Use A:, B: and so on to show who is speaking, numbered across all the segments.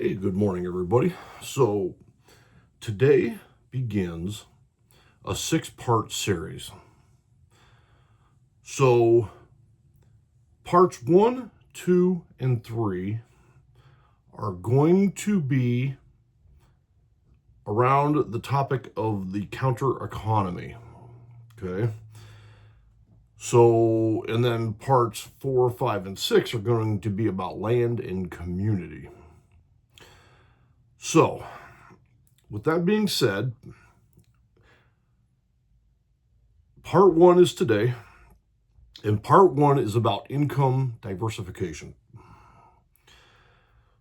A: Hey, good morning, everybody. So, today begins a 6-part series. So, parts 1, 2, and 3 are going to be around the topic of the counter economy. Okay. So, and then parts 4, 5, and 6 are going to be about land and community. So, with that being said, part 1 is today, and part 1 is about income diversification.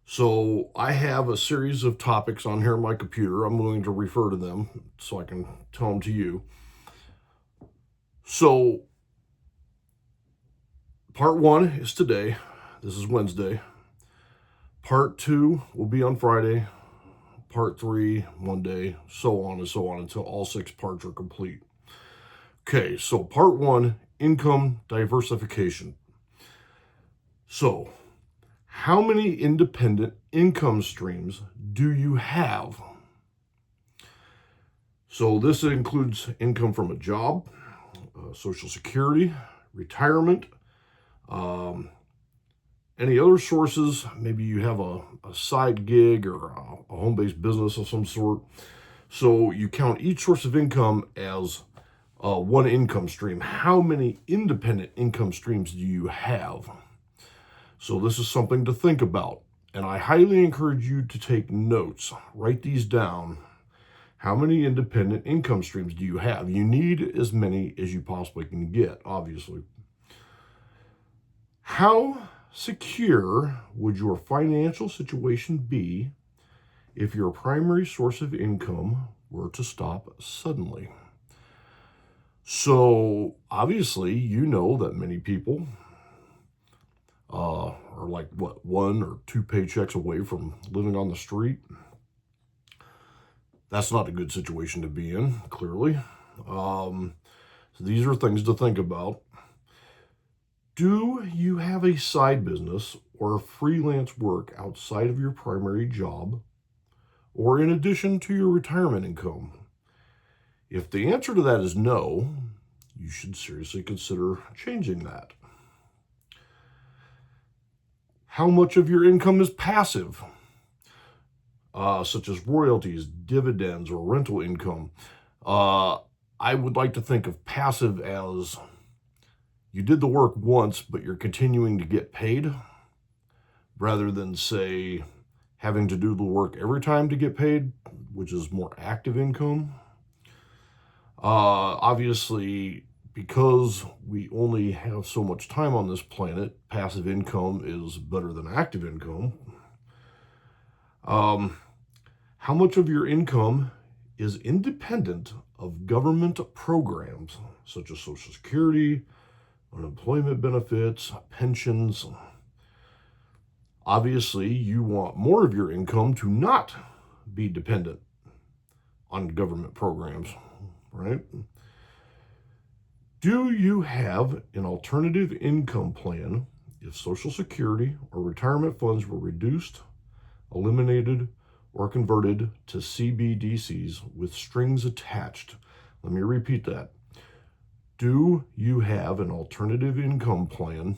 A: So I have a series of topics on here on my computer. I'm going to refer to them so I can tell them to you. So part 1 is today. This is Wednesday. Part 2 will be on Friday. Part 3 Monday, so on and so on until all 6 parts are complete. Okay, so part 1, income diversification. So, how many independent income streams do you have? So this includes income from a job, Social Security, retirement, any other sources. Maybe you have a side gig or a home-based business of some sort. So you count each source of income as one income stream. How many independent income streams do you have? So this is something to think about. And I highly encourage you to take notes. Write these down. How many independent income streams do you have? You need as many as you possibly can get, obviously. How secure would your financial situation be if your primary source of income were to stop suddenly? So, obviously, you know that many people are like, 1 or 2 paychecks away from living on the street. That's not a good situation to be in, clearly. So these are things to think about. Do you have a side business or freelance work outside of your primary job or in addition to your retirement income? If the answer to that is no, you should seriously consider changing that. How much of your income is passive, such as royalties, dividends, or rental income? I would like to think of passive as you did the work once, but you're continuing to get paid, rather than, say, having to do the work every time to get paid, which is more active income. Obviously, because we only have so much time on this planet, passive income is better than active income. How much of your income is independent of government programs such as Social Security, unemployment benefits, pensions? Obviously, you want more of your income to not be dependent on government programs, right? Do you have an alternative income plan if Social Security or retirement funds were reduced, eliminated, or converted to CBDCs with strings attached? Let me repeat that. Do you have an alternative income plan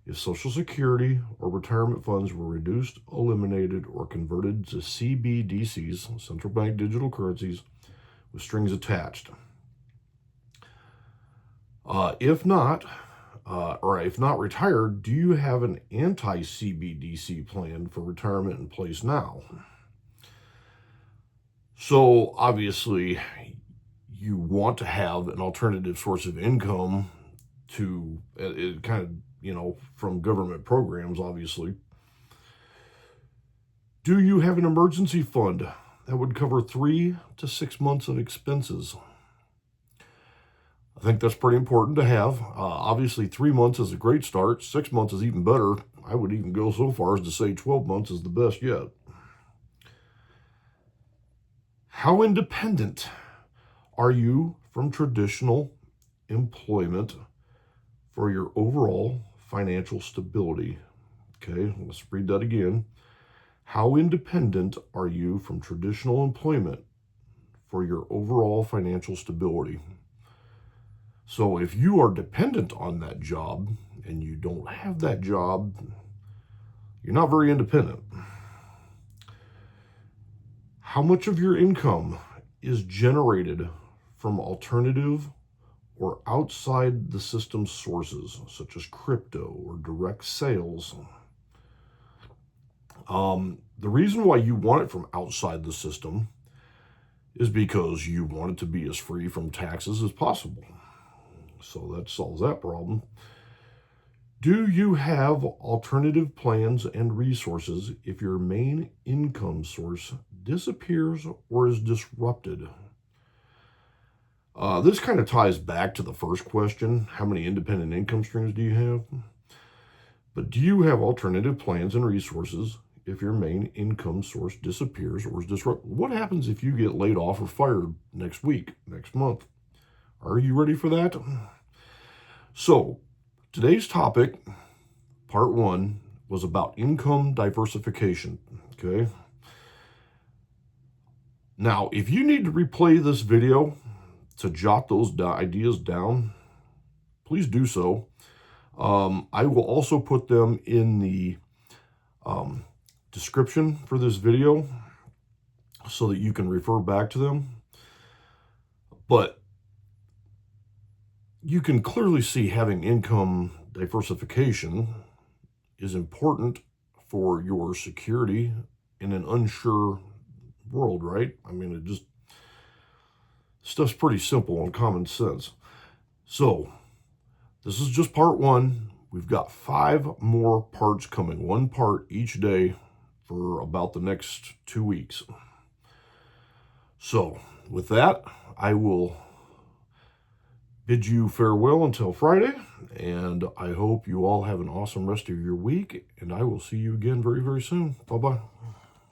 A: if Social Security or retirement funds were reduced, eliminated, or converted to CBDCs, central bank digital currencies, with strings attached? If not retired, do you have an anti-CBDC plan for retirement in place now? So obviously, you want to have an alternative source of income to it kind of, from government programs, obviously. Do you have an emergency fund that would cover 3 to 6 months of expenses? I think that's pretty important to have. Obviously, 3 months is a great start. 6 months is even better. I would even go so far as to say 12 months is the best yet. How independent are you from traditional employment for your overall financial stability? Okay, let's read that again. How independent are you from traditional employment for your overall financial stability? So if you are dependent on that job and you don't have that job, you're not very independent. How much of your income is generated from alternative or outside the system sources, such as crypto or direct sales? The reason why you want it from outside the system is because you want it to be as free from taxes as possible. So that solves that problem. Do you have alternative plans and resources if your main income source disappears or is disrupted? This kind of ties back to the first question, how many independent income streams do you have? But do you have alternative plans and resources if your main income source disappears or is disrupted? What happens if you get laid off or fired next week, next month? Are you ready for that? So, today's topic, part one, was about income diversification, okay? Now, if you need to replay this video to jot those ideas down, please do so. I will also put them in the description for this video so that you can refer back to them. But you can clearly see having income diversification is important for your security in an unsure world, right? I mean, stuff's pretty simple and common sense. So this is just part one. We've got 5 more parts coming, 1 part each day for about the next 2 weeks. So with that, I will bid you farewell until Friday, and I hope you all have an awesome rest of your week, and I will see you again very, very soon. Bye-bye.